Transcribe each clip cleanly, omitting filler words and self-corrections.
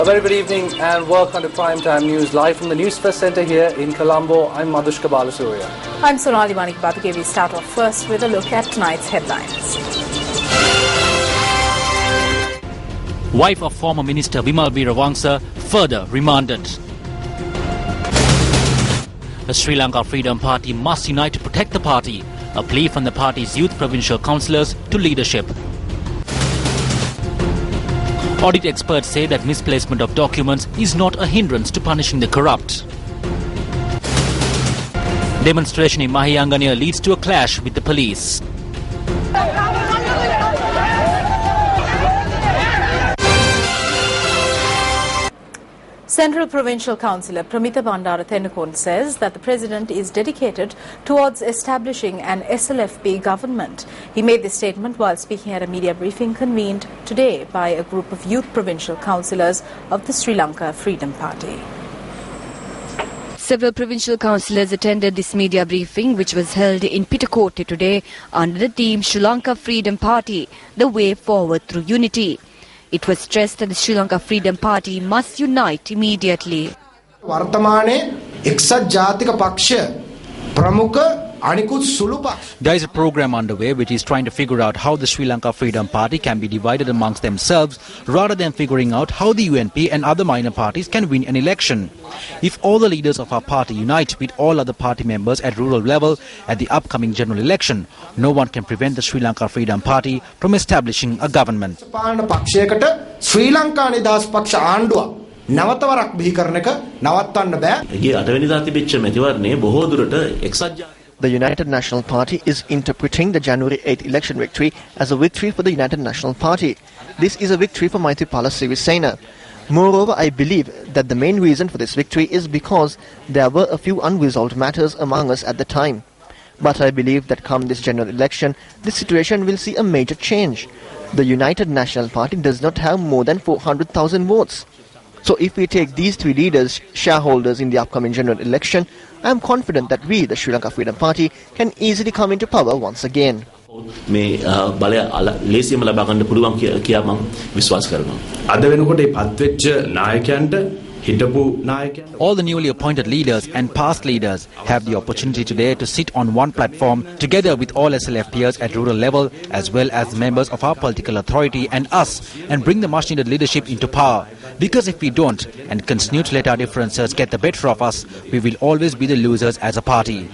A very good evening and welcome to Primetime News live from the Newsfirst Centre here in Colombo. I'm Madhushka Balasuriya. I'm Sonali Manikbatu. We start off first with a look at tonight's headlines. Wife of former Minister Bimal Veerawangsa further remanded. The Sri Lanka Freedom Party must unite to protect the party. A plea from the party's youth provincial councillors to leadership. Audit experts say that misplacement of documents is not a hindrance to punishing the corrupt. Demonstration in Mahayangania leads to a clash with the police. Central Provincial Councillor Pramita Bandara Thenukon says that the President is dedicated towards establishing an SLFP government. He made this statement while speaking at a media briefing convened today by a group of youth provincial councillors of the Sri Lanka Freedom Party. Several provincial councillors attended this media briefing, which was held in Pitakotte today under the theme Sri Lanka Freedom Party, the way forward through unity. It was stressed that the Sri Lanka Freedom Party must unite immediately. There is a program underway which is trying to figure out how the Sri Lanka Freedom Party can be divided amongst themselves rather than figuring out how the UNP and other minor parties can win an election. If all the leaders of our party unite with all other party members at rural level at the upcoming general election, no one can prevent the Sri Lanka Freedom Party from establishing a government. The United National Party is interpreting the January 8 election victory as a victory for the United National Party. This is a victory for Maithripala Sirisena. Moreover, I believe that the main reason for this victory is because there were a few unresolved matters among us at the time. But I believe that come this general election, this situation will see a major change. The United National Party does not have more than 400,000 votes. So if we take these three leaders, shareholders in the upcoming general election, I am confident that we, the Sri Lanka Freedom Party, can easily come into power once again. All the newly appointed leaders and past leaders have the opportunity today to sit on one platform together with all SLFPers at rural level as well as members of our political authority and us and bring the much needed leadership into power. Because if we don't and continue to let our differences get the better of us, we will always be the losers as a party.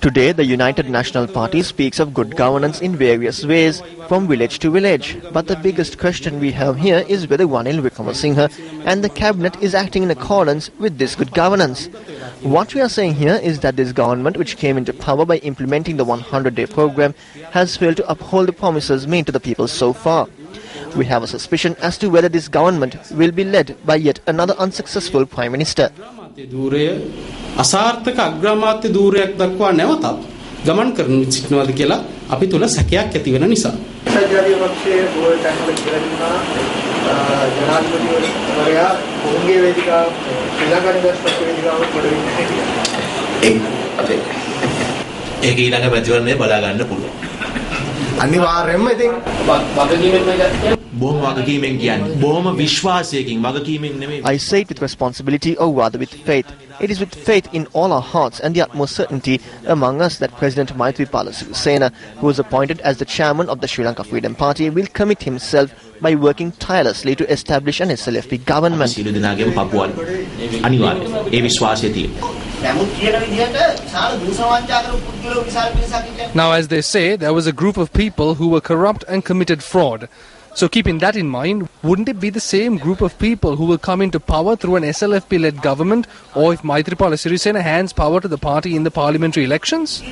Today, the United National Party speaks of good governance in various ways, from village to village. But the biggest question we have here is whether Ranil Wickremesinghe and the cabinet is acting in accordance with this good governance. What we are saying here is that this government, which came into power by implementing the 100-day program, has failed to uphold the promises made to the people so far. We have a suspicion as to whether this government will be led by yet another unsuccessful Prime Minister. I say it with responsibility or rather with faith. It is with faith in all our hearts and the utmost certainty among us that President Maithripala Sirisena, who was appointed as the chairman of the Sri Lanka Freedom Party, will commit himself by working tirelessly to establish an SLFP government. Now, as they say, there was a group of people who were corrupt and committed fraud. So keeping that in mind, wouldn't it be the same group of people who will come into power through an SLFP-led government, or if Maithripala Sirisena hands power to the party in the parliamentary elections?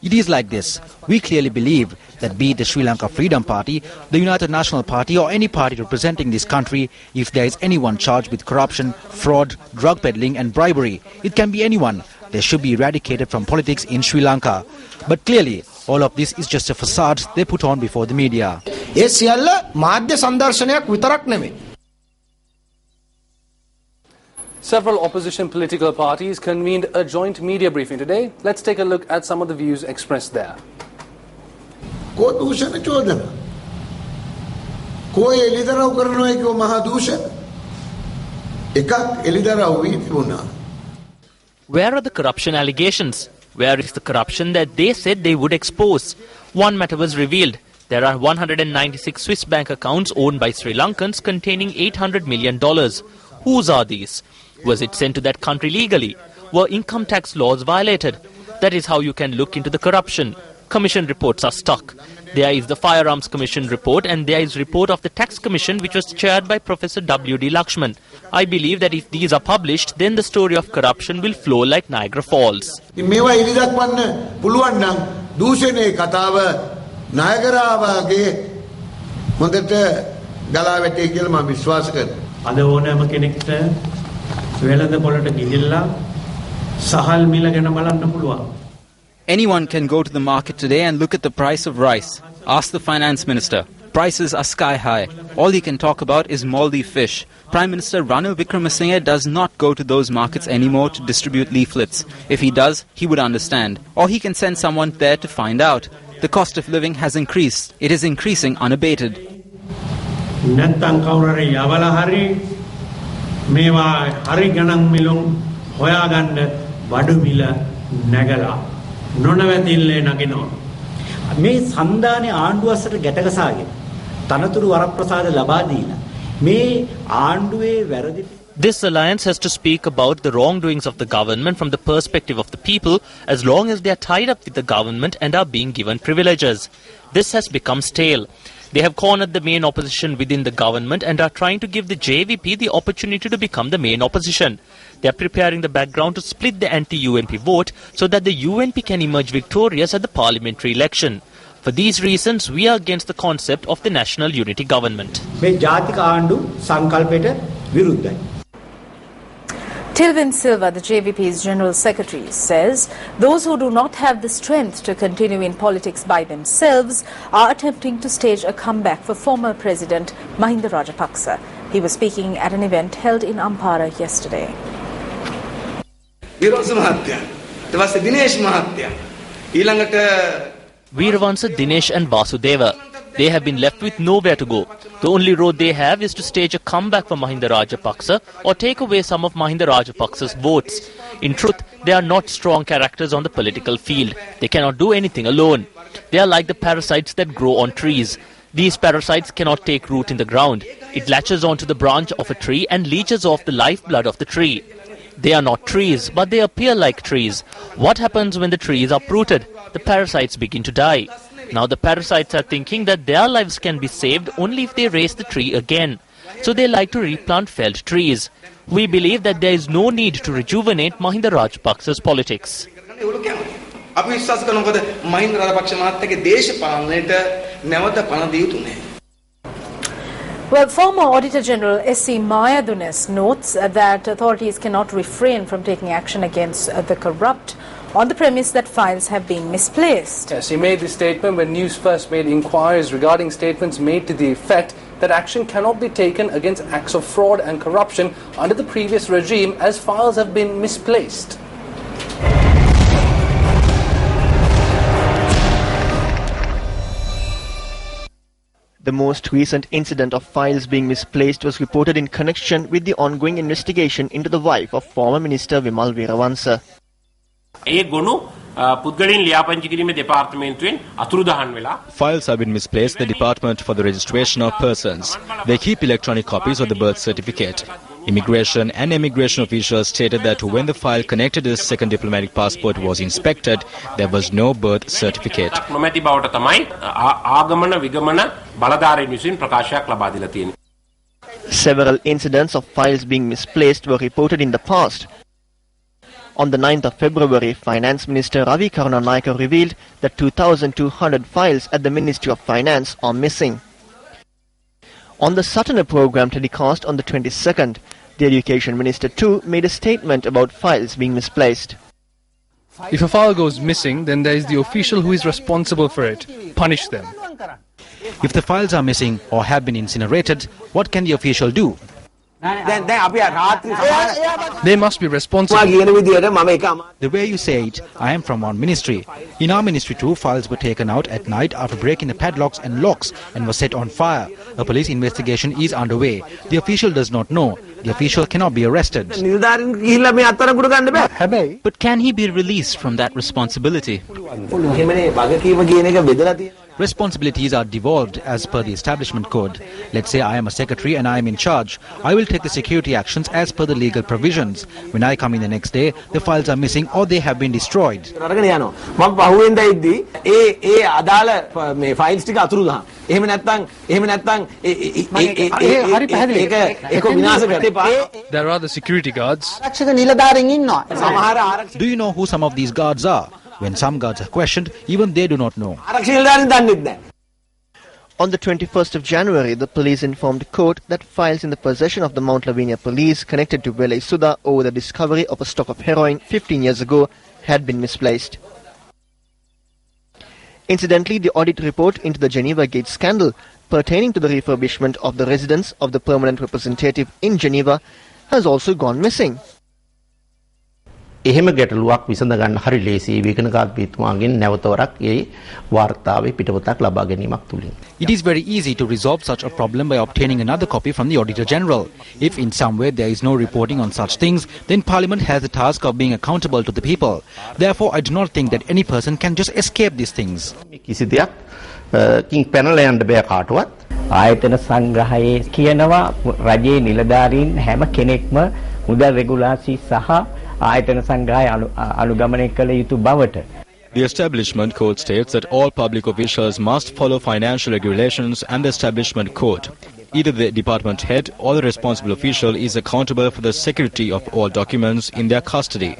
It is like this. We clearly believe that be it the Sri Lanka Freedom Party, the United National Party or any party representing this country, if there is anyone charged with corruption, fraud, drug peddling and bribery, it can be anyone. They should be eradicated from politics in Sri Lanka. But clearly, all of this is just a facade they put on before the media. Several opposition political parties convened a joint media briefing today. Let's take a look at some of the views expressed there. Where are the corruption allegations? Where is the corruption that they said they would expose? One matter was revealed. There are 196 Swiss bank accounts owned by Sri Lankans containing $800 million. Whose are these? Was it sent to that country legally? Were income tax laws violated? That is how you can look into the corruption. Commission reports are stuck. There is the Firearms Commission report and there is report of the Tax Commission which was chaired by Professor W.D. Lakshman. I believe that if these are published, then the story of corruption will flow like Niagara Falls. Anyone can go to the market today and look at the price of rice. Ask the finance minister. Prices are sky high. All he can talk about is mouldy fish. Prime Minister Ranil Wickremesinghe does not go to those markets anymore to distribute leaflets. If he does, he would understand. Or he can send someone there to find out. The cost of living has increased. It is increasing unabated. මේ සන්දානේ ආණ්ඩුවස්සට ගැටගසාගෙන තනතුරු වරප්‍රසාද ලබා දීලා මේ ආණ්ඩුවේ වැරදි. This alliance has to speak about the wrongdoings of the government from the perspective of the people as long as they are tied up with the government and are being given privileges. This has become stale. They have cornered the main opposition within the government and are trying to give the JVP the opportunity to become the main opposition. They are preparing the background to split the anti-UNP vote so that the UNP can emerge victorious at the parliamentary election. For these reasons, we are against the concept of the national unity government. Tilvin Silva, the JVP's General Secretary, says those who do not have the strength to continue in politics by themselves are attempting to stage a comeback for former President Mahinda Rajapaksa. He was speaking at an event held in Ampara yesterday. Veeravansa, Dinesh and Vasudeva. They have been left with nowhere to go. The only road they have is to stage a comeback for Mahinda Rajapaksa or take away some of Mahinda Rajapaksa's votes. In truth, they are not strong characters on the political field. They cannot do anything alone. They are like the parasites that grow on trees. These parasites cannot take root in the ground. It latches onto the branch of a tree and leeches off the lifeblood of the tree. They are not trees, but they appear like trees. What happens when the tree is uprooted? The parasites begin to die. Now the parasites are thinking that their lives can be saved only if they raise the tree again. So they like to replant felled trees. We believe that there is no need to rejuvenate Mahinda Rajapaksa's politics. Well, former Auditor General S.C. Mayadunes notes that authorities cannot refrain from taking action against the corrupt on the premise that files have been misplaced. Yes, he made this statement when Newsfirst made inquiries regarding statements made to the effect that action cannot be taken against acts of fraud and corruption under the previous regime as files have been misplaced. The most recent incident of files being misplaced was reported in connection with the ongoing investigation into the wife of former Minister Vimal Veeravansa. Files have been misplaced at the Department for the Registration of Persons. They keep electronic copies of the birth certificate. Immigration and immigration officials stated that when the file connected to the second diplomatic passport was inspected, there was no birth certificate. Several incidents of files being misplaced were reported in the past. On the 9th of February, Finance Minister Ravi Karunanayake revealed that 2,200 files at the Ministry of Finance are missing. On the Satana program telecast on the 22nd, the Education Minister too made a statement about files being misplaced. If a file goes missing, then there is the official who is responsible for it. Punish them. If the files are missing or have been incinerated, what can the official do? They must be responsible. The way you say it, I am from one ministry. In our ministry too, files were taken out at night after breaking the padlocks and locks and were set on fire. A police investigation is underway. The official does not know. The official cannot be arrested. But can he be released from that responsibility? Responsibilities are devolved as per the establishment code. Let's say I am a secretary and I am in charge. I will take the security actions as per the legal provisions. When I come in the next day, the files are missing or they have been destroyed. There are the security guards. Do you know who some of these guards are? When some guards are questioned, even they do not know. On the 21st of January, the police informed court that files in the possession of the Mount Lavinia police connected to Vele Sudha over the discovery of a stock of heroin 15 years ago had been misplaced. Incidentally, the audit report into the Geneva Gate scandal pertaining to the refurbishment of the residence of the permanent representative in Geneva has also gone missing. එහෙම ගැටලුවක් විසඳ ගන්න හරි ලේසියි විකනකාත් පිටුමාගෙන් නැවතවරක් ඒ වාර්තාවේ පිටපතක් ලබා ගැනීමක් තුලින්. It is very easy to resolve such a problem by obtaining another copy from the Auditor General. If in some way there is no reporting on such things, then Parliament has the task of being accountable to the people. Therefore, I do not think that any person can just escape these things. කිසි දෙයක් කින් පැනලා යන්න බෑ කාටවත්. ආයතන සංග්‍රහයේ කියනවා රජයේ නිලධාරීන් හැම කෙනෙක්ම මුදල් රෙගුලාසි සහ ආයතන සංග්‍රහය අනුගමනය කළ යුතු බවට. The establishment code states that all public officials must follow financial regulations and the establishment code. Either the department head or the responsible official is accountable for the security of all documents in their custody.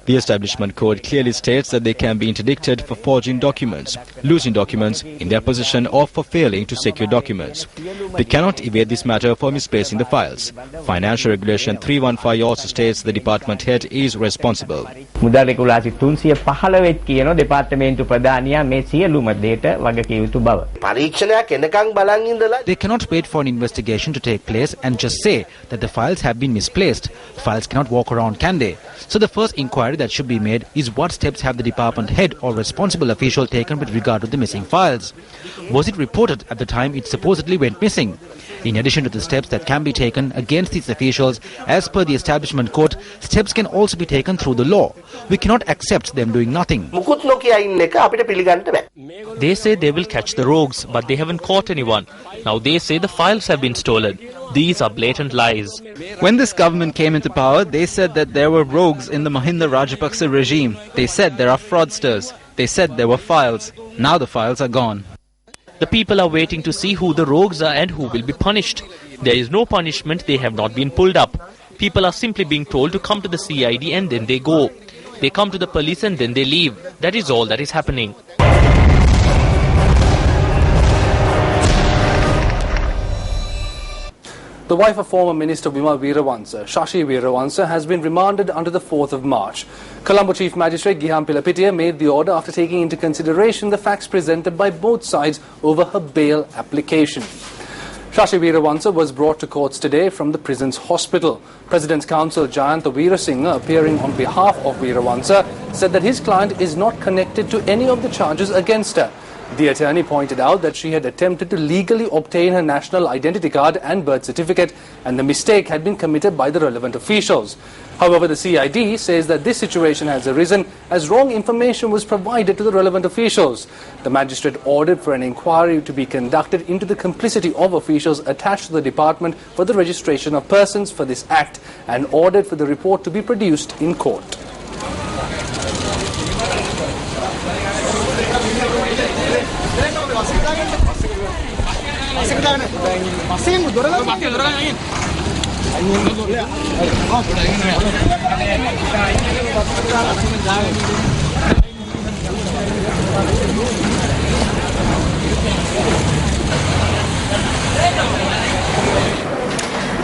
The establishment code clearly states that they can be interdicted for forging documents, losing documents in their possession or for failing to secure documents. They cannot evade this matter for misplacing the files. Financial Regulation 315 also states the department head is responsible. මුදල් රෙගුලාසි 315 කියන දෙපාර්තමේන්තු ප්‍රධානියා මේ සියලුම දේට වගකිය යුතු බව. පරීක්ෂණයක් එනකන් බලන් ඉඳලා They cannot wait for an investigation to take place and just say that the files have been misplaced. Files cannot walk around, can they? So the first inquiry that should be made is what steps have the department head or responsible official taken with regard to the missing files? Was it reported at the time it supposedly went missing? In addition to the steps that can be taken against these officials, as per the establishment code, steps can also be taken through the law. We cannot accept them doing nothing. They say they will catch the rogues, but they haven't caught anyone. Now they say the files have been stolen. These are blatant lies. When this government came into power, they said that there were rogues in the Mahinda Rajapaksa regime. They said there are fraudsters. They said there were files. Now the files are gone. The people are waiting to see who the rogues are and who will be punished. There is no punishment, they have not been pulled up. People are simply being told to come to the CID and then they go. They come to the police and then they leave. That is all that is happening. The wife of former Minister Bimal Weerawansa, Shashi Weerawansa, has been remanded until the 4th of March. Colombo Chief Magistrate Giham Pilapitiya made the order after taking into consideration the facts presented by both sides over her bail application. Shashi Weerawansa was brought to courts today from the prison's hospital. President's counsel Jayanta Veerasinghe, appearing on behalf of Weerawansa, said that his client is not connected to any of the charges against her. The attorney pointed out that she had attempted to legally obtain her national identity card and birth certificate, and the mistake had been committed by the relevant officials. However, the CID says that this situation has arisen as wrong information was provided to the relevant officials. The magistrate ordered for an inquiry to be conducted into the complicity of officials attached to the department for the registration of persons for this act and ordered for the report to be produced in court.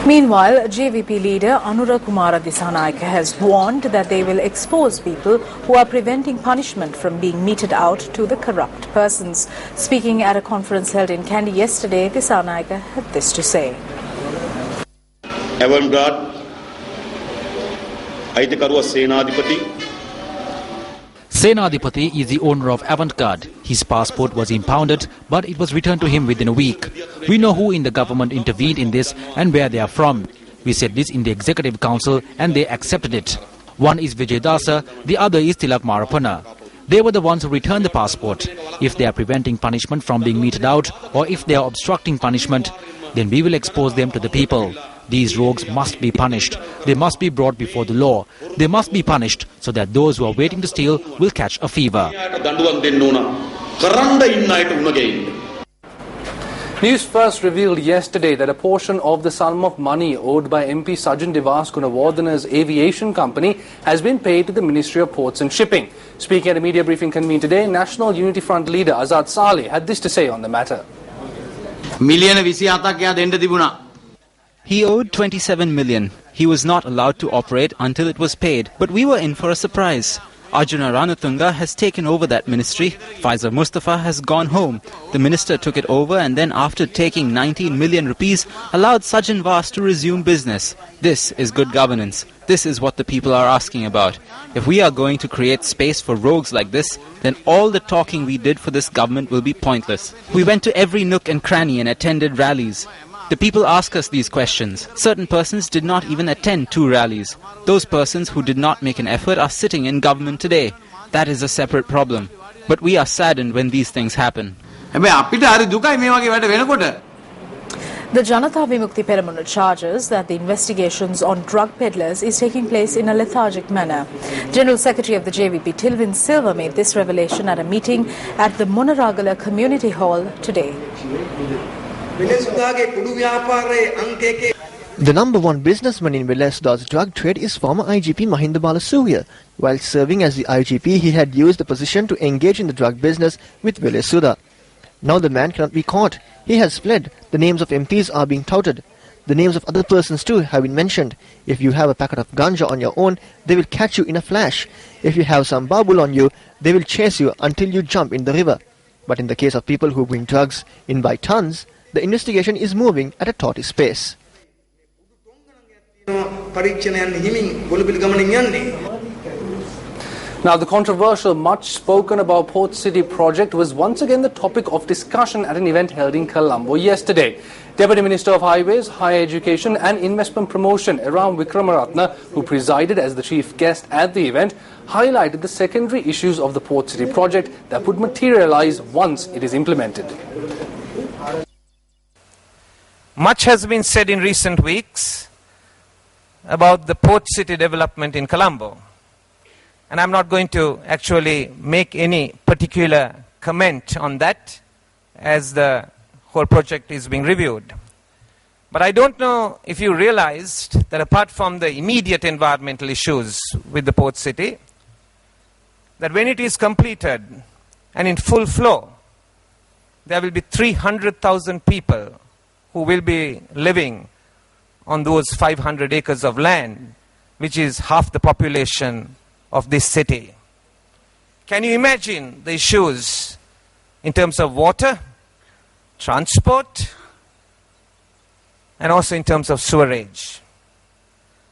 Meanwhile, JVP leader Anura Kumara Dissanayake has warned that they will expose people who are preventing punishment from being meted out to the corrupt persons. Speaking at a conference held in Kandy yesterday, Dissanayake had this to say. Avantgarde අයිතිකරුවා සේනාධිපති Senadipati is the owner of Avantgarde. His passport was impounded, but it was returned to him within a week. We know who in the government intervened in this and where they are from. We said this in the Executive Council and they accepted it. One is Vijay Dasa, the other is Tilak Marapana. They were the ones who returned the passport. If they are preventing punishment from being meted out or if they are obstructing punishment, then we will expose them to the people. These rogues must be punished. They must be brought before the law. They must be punished so that those who are waiting to steal will catch a fever. News First revealed yesterday that a portion of the sum of money owed by MP Sajjan Divas Gunawardhana's aviation company has been paid to the Ministry of Ports and Shipping. Speaking at a media briefing convened today, National Unity Front leader Azad Saleh had this to say on the matter. He owed 27 million. He was not allowed to operate until it was paid, but we were in for a surprise. Arjuna Ranatunga has taken over that ministry. Faiza Mustafa has gone home. The minister took it over and then after taking 19 million rupees, allowed Sajjan Vas to resume business. This is good governance. This is what the people are asking about. If we are going to create space for rogues like this, then all the talking we did for this government will be pointless. We went to every nook and cranny and attended rallies. The people ask us these questions. Certain persons did not even attend 2 rallies. Those persons who did not make an effort are sitting in government today. That is a separate problem. But we are saddened when these things happen. The Janata Vimukti Peramuna charges that the investigations on drug peddlers is taking place in a lethargic manner. General Secretary of the JVP Tilvin Silva made this revelation at a meeting at the Monaragala Community Hall today. The number one businessman in Velasquez's drug trade is former IGP Mahinda Balasuriya. While serving as the IGP, he had used the position to engage in the drug business with Velasquez. Now the man cannot be caught. He has fled. The names of MPs are being touted. The names of other persons too have been mentioned. If you have a packet of ganja on your own, they will catch you in a flash. If you have some babul on you, they will chase you until you jump in the river. But in the case of people who bring drugs in by tons, the investigation is moving at a tortoise pace. Now, the controversial, much spoken about Port City project was once again the topic of discussion at an event held in Colombo yesterday. Deputy Minister of Highways, Higher Education and Investment Promotion Eram Vikramaratne, who presided as the chief guest at the event, highlighted the secondary issues of the Port City project that would materialize once it is implemented. Much has been said in recent weeks about the Port City development in Colombo. And I'm not going to actually make any particular comment on that as the whole project is being reviewed. But I don't know if you realized that apart from the immediate environmental issues with the Port City, that when it is completed and in full flow, there will be 300,000 people who will be living on those 500 acres of land, which is half the population of this city. Can you imagine the issues in terms of water, transport, and also in terms of sewerage?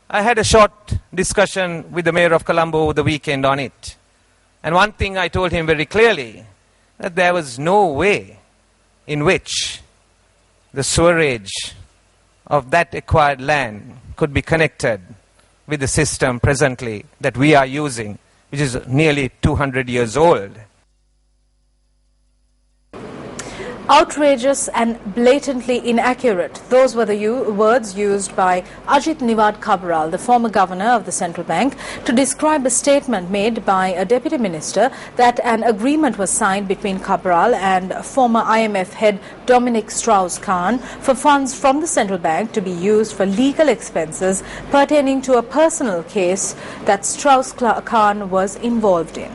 I had a short discussion with the mayor of Colombo over the weekend on it. And one thing I told him very clearly, that there was no way in which the sewerage of that acquired land could be connected with the system presently that we are using, which is nearly 200 years old. Outrageous and blatantly inaccurate. Those were the words used by Ajit Niwad Cabral, the former governor of the central bank, to describe a statement made by a deputy minister that an agreement was signed between Cabral and former IMF head Dominic Strauss-Kahn for funds from the central bank to be used for legal expenses pertaining to a personal case that Strauss-Kahn was involved in.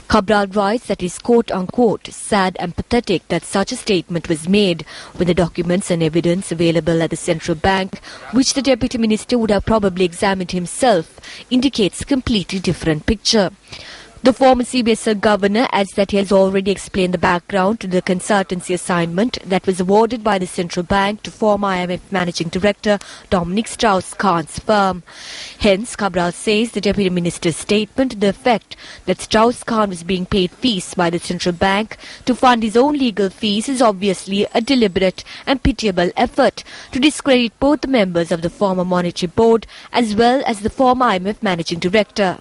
Cabral writes that it is quote-unquote sad and pathetic that such a statement was made when the documents and evidence available at the central bank, which the deputy minister would have probably examined himself, indicates a completely different picture. The former CBSL governor adds that he has already explained the background to the consultancy assignment that was awarded by the central bank to former IMF managing director Dominic Strauss-Kahn's firm. Hence, Cabral says the deputy minister's statement to the effect that Strauss-Kahn was being paid fees by the central bank to fund his own legal fees is obviously a deliberate and pitiable effort to discredit both the members of the former monetary board as well as the former IMF managing director.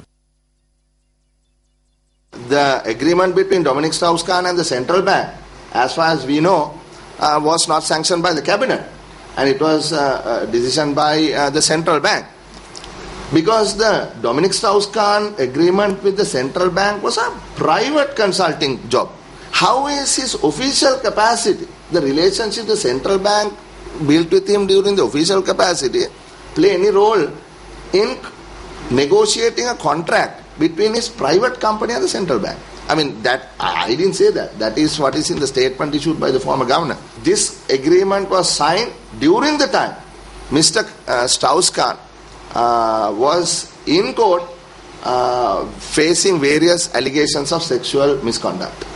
The agreement between Dominic Strauss-Kahn and the central bank, as far as we know, was not sanctioned by the cabinet, and it was a decision by the central bank. Because the Dominic Strauss-Kahn agreement with the central bank was a private consulting job. How is his official capacity, the relationship the central bank built with him during the official capacity, play any role in negotiating a contract between his private company and the central bank? I mean, that I didn't say that. That is what is in the statement issued by the former governor. This agreement was signed during the time Mr. Strauss-Kahn was in court facing various allegations of sexual misconduct.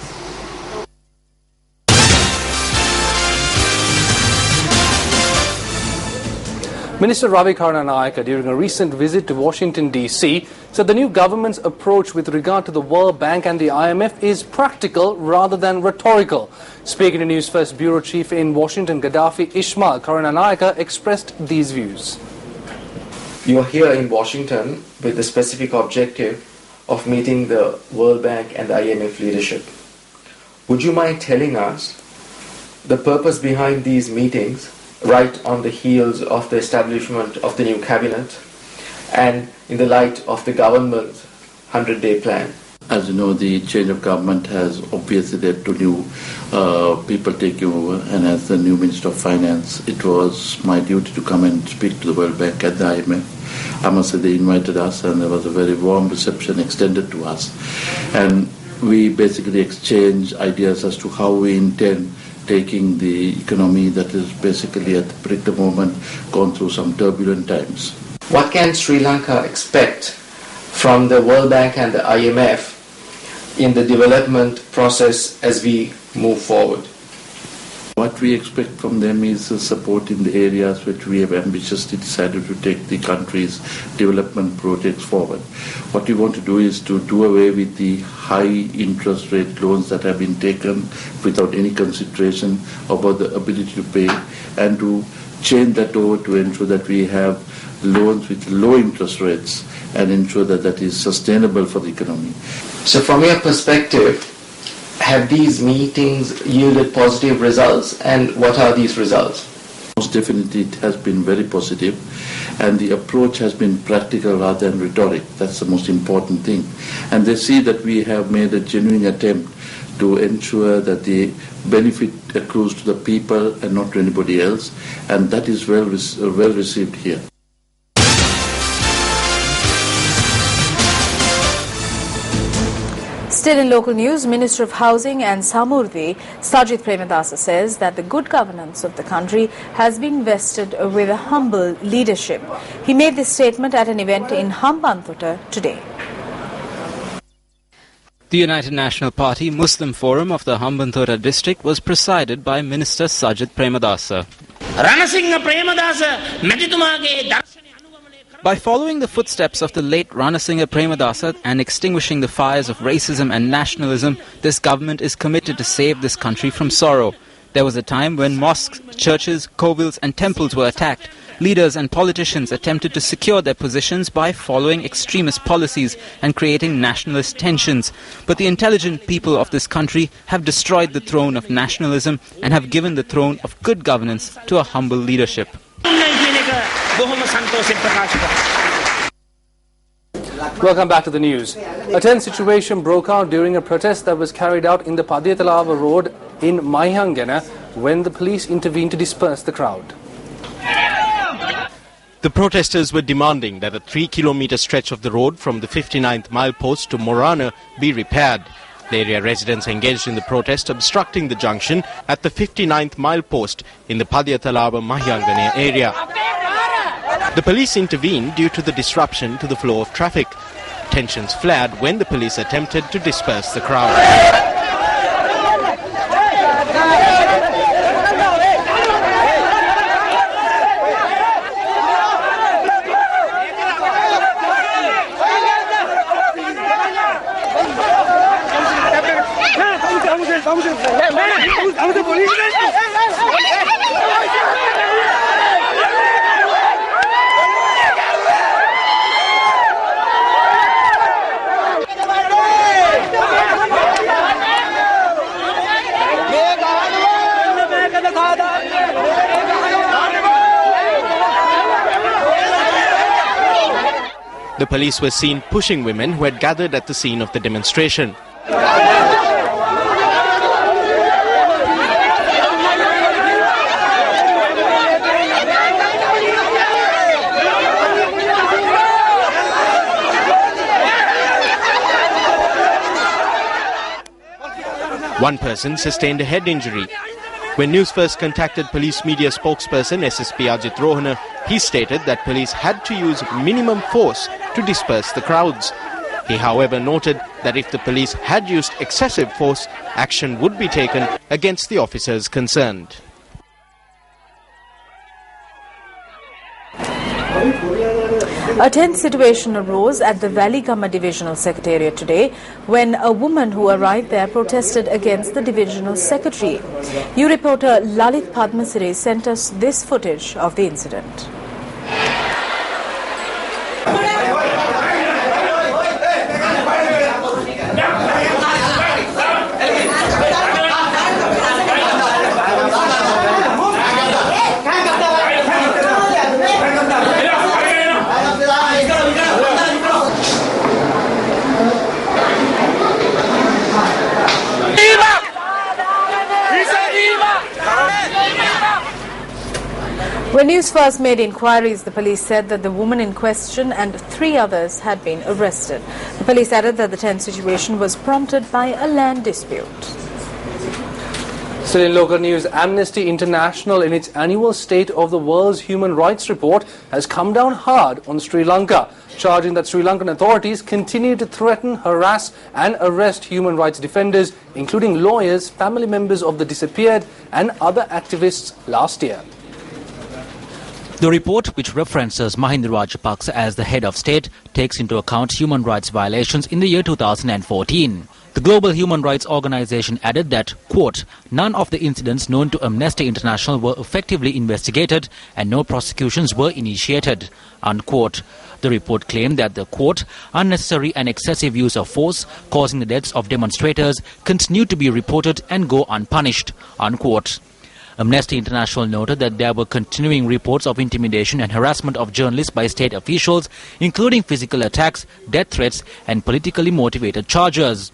Minister Ravi Karunanika, during a recent visit to Washington, D.C., said the new government's approach with regard to the World Bank and the IMF is practical rather than rhetorical. Speaking to Newsfirst Bureau Chief in Washington, Gaddafi Ismail, Karunanika expressed these views. You are here in Washington with the specific objective of meeting the World Bank and the IMF leadership. Would you mind telling us the purpose behind these meetings right on the heels of the establishment of the new cabinet and in the light of the government's 100-day plan? As you know, the change of government has obviously led to new people taking over, and as the new Minister of Finance, it was my duty to come and speak to the World Bank and the IMF. I must say they invited us, and there was a very warm reception extended to us. And we basically exchanged ideas as to how we intend taking the economy that is basically at the particular moment gone through some turbulent times. What can Sri Lanka expect from the World Bank and the IMF in the development process as we move forward? What we expect from them is support in the areas which we have ambitiously decided to take the country's development projects forward. What we want to do is to do away with the high interest rate loans that have been taken without any consideration about the ability to pay, and to change that over to ensure that we have loans with low interest rates and ensure that that is sustainable for the economy. So from your perspective, have these meetings yielded positive results, and what are these results? Most definitely it has been very positive, and the approach has been practical rather than rhetoric. That's the most important thing. And they see that we have made a genuine attempt to ensure that the benefit accrues to the people and not to anybody else, and that is well received here. Still in local news, Minister of Housing and Samurdhi, Sajith Premadasa, says that the good governance of the country has been vested with a humble leadership. He made this statement at an event in Hambantota today. The United National Party Muslim Forum of the Hambantota district was presided by Minister Sajith Premadasa. By following the footsteps of the late Ranasinghe Premadasa and extinguishing the fires of racism and nationalism, this government is committed to save this country from sorrow. There was a time when mosques, churches, kovils and temples were attacked. Leaders and politicians attempted to secure their positions by following extremist policies and creating nationalist tensions. But the intelligent people of this country have destroyed the throne of nationalism and have given the throne of good governance to a humble leadership. Welcome back to the news. A tense situation broke out during a protest that was carried out in the Padiyathalava road in Mahiyangana when the police intervened to disperse the crowd. The protesters were demanding that a 3-kilometer stretch of the road from the 59th milepost to Morana be repaired. The area residents engaged in the protest, obstructing the junction at the 59th milepost in the Padiyathalava Mahiyangana area. The police intervened due to the disruption to the flow of traffic. Tensions flared when the police attempted to disperse the crowd. The police were seen pushing women who had gathered at the scene of the demonstration. One person sustained a head injury. When Newsfirst contacted police media spokesperson SSP Ajit Rohana, he stated that police had to use minimum force to disperse the crowds. He, however, noted that if the police had used excessive force, action would be taken against the officers concerned. A tense situation arose at the Valigama Divisional Secretariat today when a woman who arrived there protested against the Divisional Secretary. You reporter Lalit Padmasiri sent us this footage of the incident. When Newsfirst made inquiries, the police said that the woman in question and 3 others had been arrested. The police added that the tense situation was prompted by a land dispute. Still in local news, Amnesty International in its annual State of the World's Human Rights Report has come down hard on Sri Lanka, charging that Sri Lankan authorities continue to threaten, harass and arrest human rights defenders, including lawyers, family members of the disappeared and other activists last year. The report, which references Mahinda Rajapaksa as the head of state, takes into account human rights violations in the year 2014. The Global Human Rights Organization added that, quote, none of the incidents known to Amnesty International were effectively investigated and no prosecutions were initiated, unquote. The report claimed that the, quote, unnecessary and excessive use of force causing the deaths of demonstrators continued to be reported and go unpunished, unquote. Amnesty International noted that there were continuing reports of intimidation and harassment of journalists by state officials, including physical attacks, death threats and politically motivated charges.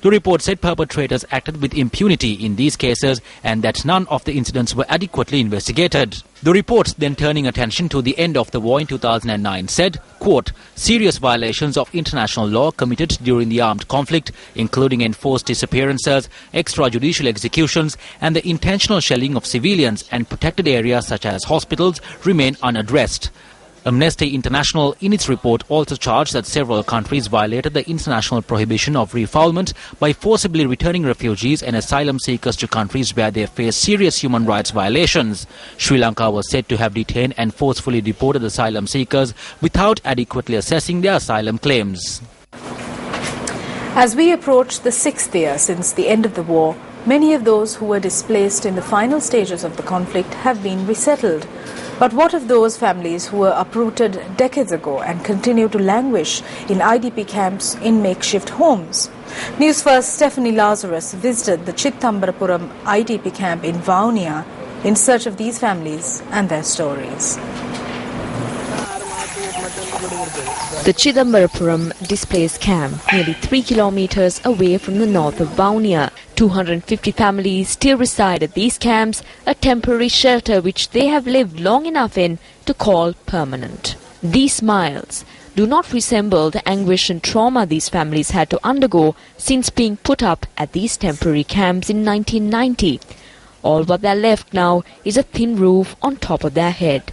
The report said perpetrators acted with impunity in these cases and that none of the incidents were adequately investigated. The report, then turning attention to the end of the war in 2009, said, quote, serious violations of international law committed during the armed conflict, including enforced disappearances, extrajudicial executions and the intentional shelling of civilians and protected areas such as hospitals, remain unaddressed. Amnesty International in its report also charged that several countries violated the international prohibition of refoulement by forcibly returning refugees and asylum seekers to countries where they face serious human rights violations. Sri Lanka was said to have detained and forcefully deported asylum seekers without adequately assessing their asylum claims. As we approach the 6th year since the end of the war, many of those who were displaced in the final stages of the conflict have been resettled. But what of those families who were uprooted decades ago and continue to languish in IDP camps in makeshift homes? Newsfirst Stephanie Lazarus visited the Chitambarapuram IDP camp in Vaunia in search of these families and their stories. The Chidambarapuram displaced camp, nearly 3 kilometers away from the north of Vaunia. 250 families still reside at these camps, a temporary shelter which they have lived long enough in to call permanent. These smiles do not resemble the anguish and trauma these families had to undergo since being put up at these temporary camps in 1990. All what they're left now is a thin roof on top of their head.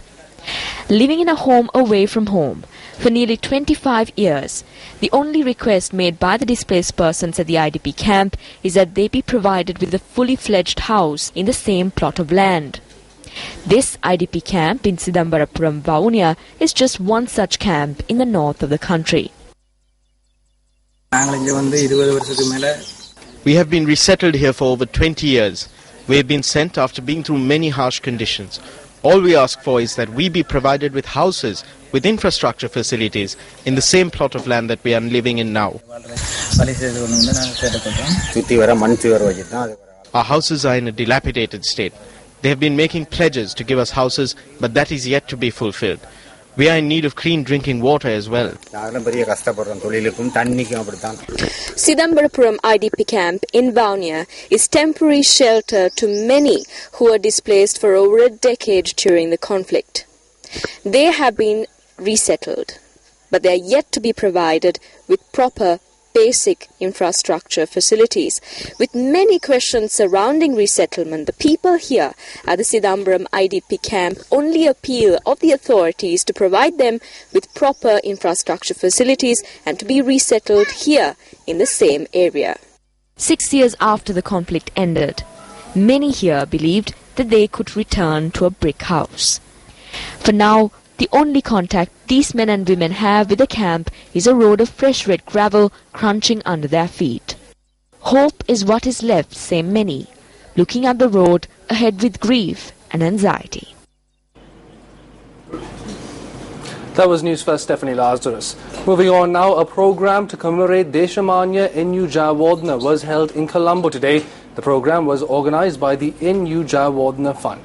Living in a home away from home, for nearly 25 years. The only request made by the displaced persons at the IDP camp is that they be provided with a fully fledged house in the same plot of land. This IDP camp in Sidambarapuram, Vavuniya is just one such camp in the north of the country. We have been resettled here for over 20 years. We have been sent after being through many harsh conditions. All we ask for is that we be provided with houses, with infrastructure facilities, in the same plot of land that we are living in now. Our houses are in a dilapidated state. They have been making pledges to give us houses, but that is yet to be fulfilled. We are in need of clean drinking water as well. Sidambarapuram IDP camp in Vavuniya is temporary shelter to many who were displaced for over a decade during the conflict. They have been resettled, but they are yet to be provided with proper basic infrastructure facilities. With many questions surrounding resettlement, the people here at the Sidambaram IDP camp only appeal of the authorities to provide them with proper infrastructure facilities and to be resettled here in the same area. 6 years after the conflict ended, many here believed that they could return to a brick house. For now, the only contact these men and women have with the camp is a road of fresh red gravel crunching under their feet. Hope is what is left, say many, looking at the road ahead with grief and anxiety. That was Newsfirst Stephanie Lazarus. Moving on now, a program to commemorate Deshamanya N.U. Jayawardena was held in Colombo today. The program was organized by the N.U. Jayawardena Fund.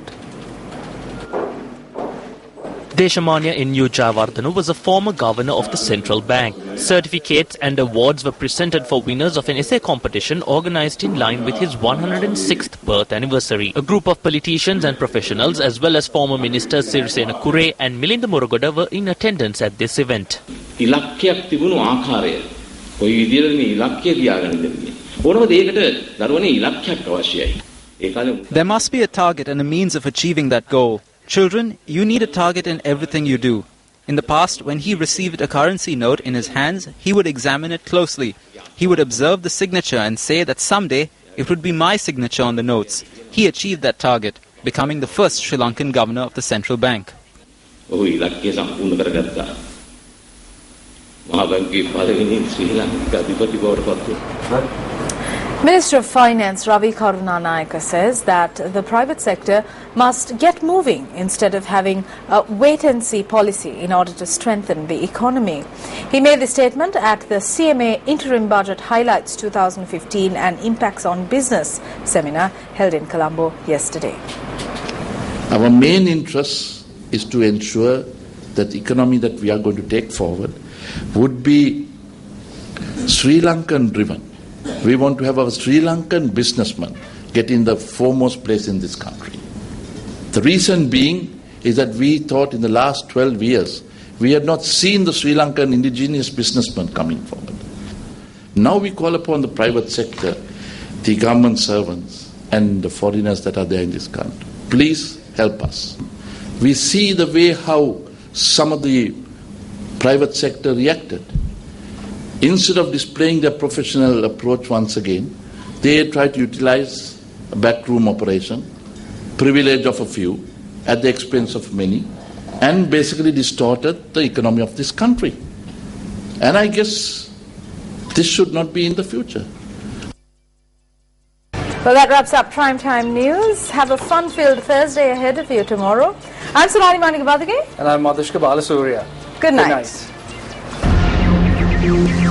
Deshamanya N.U. Jayawardena was a former governor of the central bank. Certificates and awards were presented for winners of an essay competition organized in line with his 106th birth anniversary. A group of politicians and professionals as well as former ministers Sirisena Kure and Milinda Murugoda were in attendance at this event. There must be a target and a means of achieving that goal. Children, you need a target in everything you do. In the past, when he received a currency note in his hands, he would examine it closely. He would observe the signature and say that someday it would be my signature on the notes. He achieved that target, becoming the first Sri Lankan governor of the central bank. Minister of Finance Ravi Karunanayake says that the private sector must get moving instead of having a wait-and-see policy in order to strengthen the economy. He made the statement at the CMA Interim Budget Highlights 2015 and Impacts on Business seminar held in Colombo yesterday. Our main interest is to ensure that the economy that we are going to take forward would be Sri Lankan driven. We want to have our Sri Lankan businessmen get in the foremost place in this country. The reason being is that we thought in the last 12 years we had not seen the Sri Lankan indigenous businessmen coming forward. Now we call upon the private sector, the government servants and the foreigners that are there in this country. Please help us. We see the way how some of the private sector reacted. Instead of displaying their professional approach once again, they try to utilize a backroom operation, privilege of a few, at the expense of many, and basically distorted the economy of this country. And I guess this should not be in the future. Well, that wraps up Primetime News. Have a fun-filled Thursday ahead of you tomorrow. I'm Sonali Manikabadage. And I'm Madhushka Balasuriya. Good night. Good night.